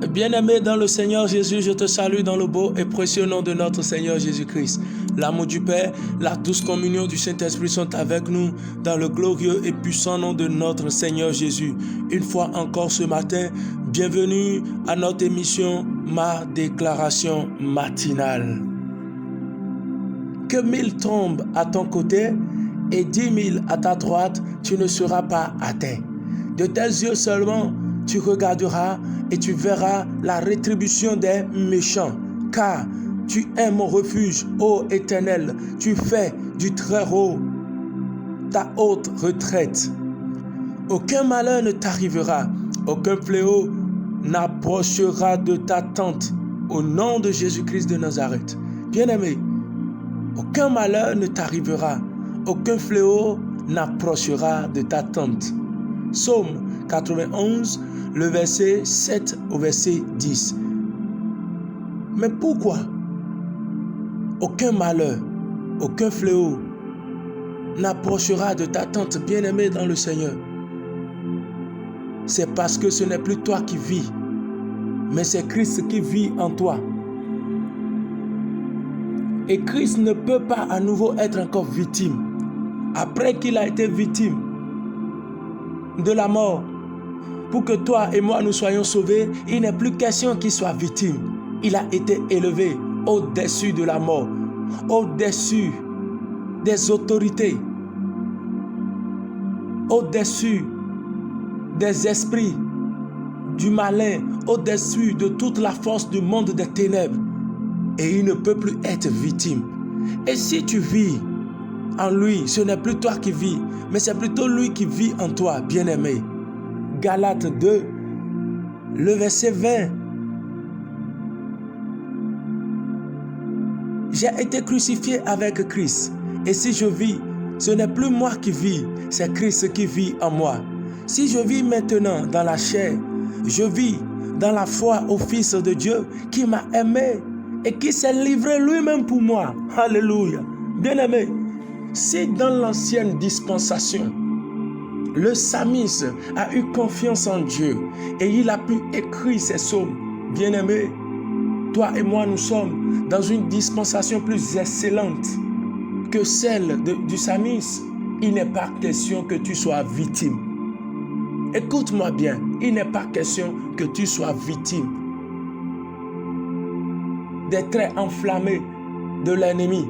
Bien-aimé dans le Seigneur Jésus, je te salue dans le beau et précieux nom de notre Seigneur Jésus-Christ. L'amour du Père, la douce communion du Saint-Esprit sont avec nous dans le glorieux et puissant nom de notre Seigneur Jésus. Une fois encore ce matin, bienvenue à notre émission Ma déclaration matinale. Que 1000 tombent à ton côté et 10 000 à ta droite, tu ne seras pas atteint. De tes yeux seulement, tu regarderas et tu verras la rétribution des méchants, car tu es mon refuge, ô Éternel, tu fais du Très-Haut ta haute retraite. Aucun malheur ne t'arrivera, aucun fléau n'approchera de ta tente, au nom de Jésus-Christ de Nazareth. Bien-aimé, aucun malheur ne t'arrivera, aucun fléau n'approchera de ta tente. Psaume 91, le verset 7 au verset 10. Mais pourquoi aucun malheur, aucun fléau n'approchera de ta tente, bien-aimée dans le Seigneur? C'est parce que ce n'est plus toi qui vis, mais c'est Christ qui vit en toi. Et Christ ne peut pas à nouveau être encore victime. Après qu'il a été victime de la mort, pour que toi et moi nous soyons sauvés, il n'est plus question qu'il soit victime. Il a été élevé au-dessus de la mort, au-dessus des autorités, au-dessus des esprits du malin, au-dessus de toute la force du monde des ténèbres. Et il ne peut plus être victime. Et si tu vis en lui, ce n'est plus toi qui vis, mais c'est plutôt lui qui vit en toi, bien-aimé. Galates 2, le verset 20. J'ai été crucifié avec Christ. Et si je vis, ce n'est plus moi qui vis, c'est Christ qui vit en moi. Si je vis maintenant dans la chair, je vis dans la foi au Fils de Dieu qui m'a aimé et qui s'est livré lui-même pour moi. Alléluia. Bien-aimé, si dans l'ancienne dispensation, le psalmiste a eu confiance en Dieu et il a pu écrire ses psaumes, bien-aimé, toi et moi nous sommes dans une dispensation plus excellente que celle du psalmiste. Il n'est pas question que tu sois victime. Écoute-moi bien, il n'est pas question que tu sois victime des traits enflammés de l'ennemi,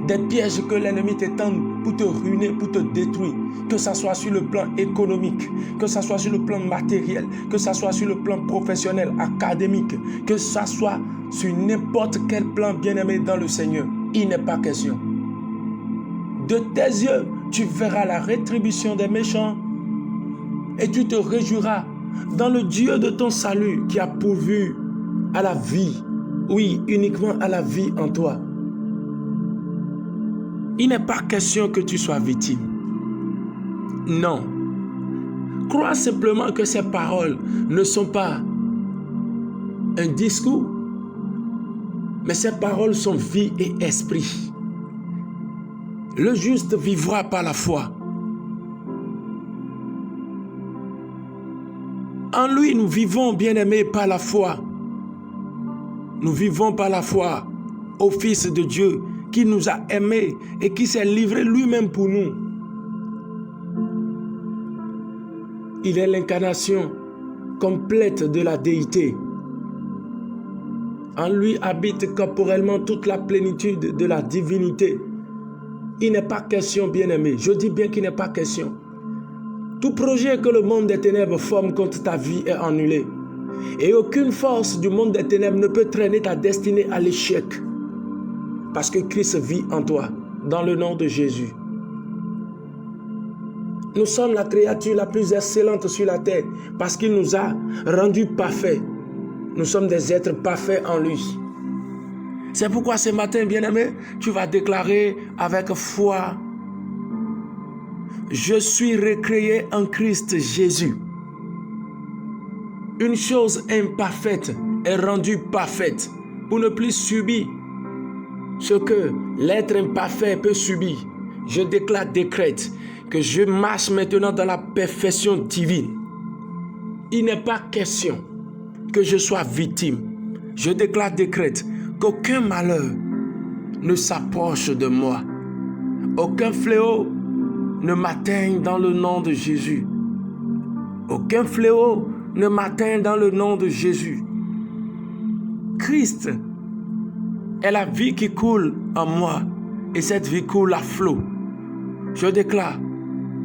des pièges que l'ennemi t'étend pour te ruiner, pour te détruire, que ce soit sur le plan économique, que ce soit sur le plan matériel, que ce soit sur le plan professionnel, académique, que ce soit sur n'importe quel plan, bien-aimé dans le Seigneur. Il n'est pas question. De tes yeux, tu verras la rétribution des méchants et tu te réjouiras dans le Dieu de ton salut qui a pourvu à la vie. Oui, uniquement à la vie en toi. Il n'est pas question que tu sois victime. Non. Crois simplement que ces paroles ne sont pas un discours, mais ces paroles sont vie et esprit. Le juste vivra par la foi. En lui, nous vivons, bien-aimés, par la foi. Nous vivons par la foi au Fils de Dieu qui nous a aimés et qui s'est livré lui-même pour nous. Il est l'incarnation complète de la déité. En lui habite corporellement toute la plénitude de la divinité. Il n'est pas question, bien-aimé, je dis bien qu'il n'est pas question. Tout projet que le monde des ténèbres forme contre ta vie est annulé. Et aucune force du monde des ténèbres ne peut traîner ta destinée à l'échec. Parce que Christ vit en toi, dans le nom de Jésus. Nous sommes la créature la plus excellente sur la terre, parce qu'il nous a rendus parfaits. Nous sommes des êtres parfaits en lui. C'est pourquoi ce matin, bien-aimé, tu vas déclarer avec foi: je suis recréé en Christ Jésus. Une chose imparfaite est rendue parfaite pour ne plus subir ce que l'être imparfait peut subir. Je décrète que je marche maintenant dans la perfection divine. Il n'est pas question que je sois victime. Je déclare, décrète qu'aucun malheur ne s'approche de moi. Aucun fléau ne m'atteigne dans le nom de Jésus. Aucun fléau ne m'atteint dans le nom de Jésus. Christ est la vie qui coule en moi et cette vie coule à flot. Je déclare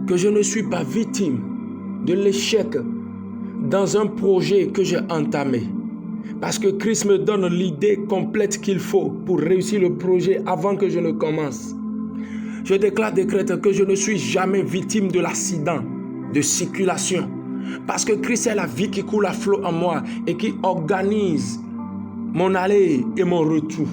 que je ne suis pas victime de l'échec dans un projet que j'ai entamé. Parce que Christ me donne l'idée complète qu'il faut pour réussir le projet avant que je ne commence. Je déclare, décrète que je ne suis jamais victime de l'accident de circulation. Parce que Christ est la vie qui coule à flot en moi et qui organise mon aller et mon retour.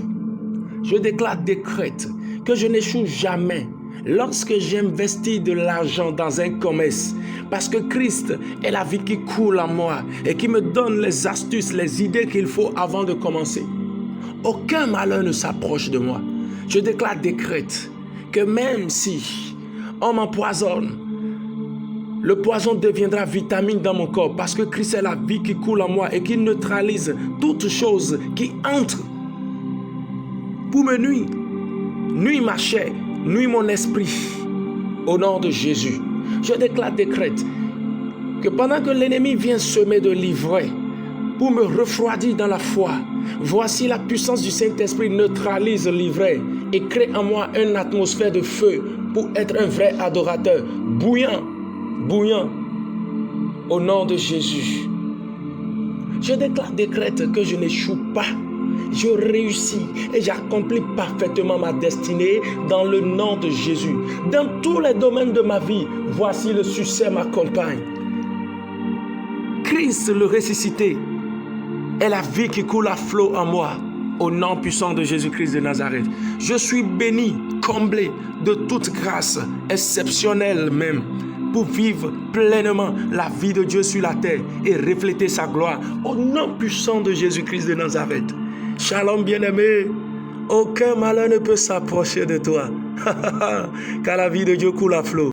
Je déclare, décrète que je n'échoue jamais lorsque j'investis de l'argent dans un commerce, parce que Christ est la vie qui coule en moi et qui me donne les astuces, les idées qu'il faut avant de commencer. Aucun malheur ne s'approche de moi. Je déclare, décrète que même si on m'empoisonne, le poison deviendra vitamine dans mon corps, parce que Christ est la vie qui coule en moi et qui neutralise toute chose qui entre pour me nuire. Nuit ma chair, nuit mon esprit. Au nom de Jésus, je déclare, décrète que pendant que l'ennemi vient semer de l'ivraie pour me refroidir dans la foi, voici la puissance du Saint-Esprit neutralise l'ivraie et crée en moi une atmosphère de feu pour être un vrai adorateur, bouillant, au nom de Jésus. Je déclare, décrète que je n'échoue pas. Je réussis et j'accomplis parfaitement ma destinée dans le nom de Jésus. Dans tous les domaines de ma vie, voici le succès m'accompagne. Christ le ressuscité est la vie qui coule à flot en moi, au nom puissant de Jésus-Christ de Nazareth. Je suis béni, comblé de toute grâce exceptionnelle même, pour vivre pleinement la vie de Dieu sur la terre et refléter sa gloire, au nom puissant de Jésus-Christ de Nazareth. Shalom bien-aimé, aucun malheur ne peut s'approcher de toi, car la vie de Dieu coule à flot.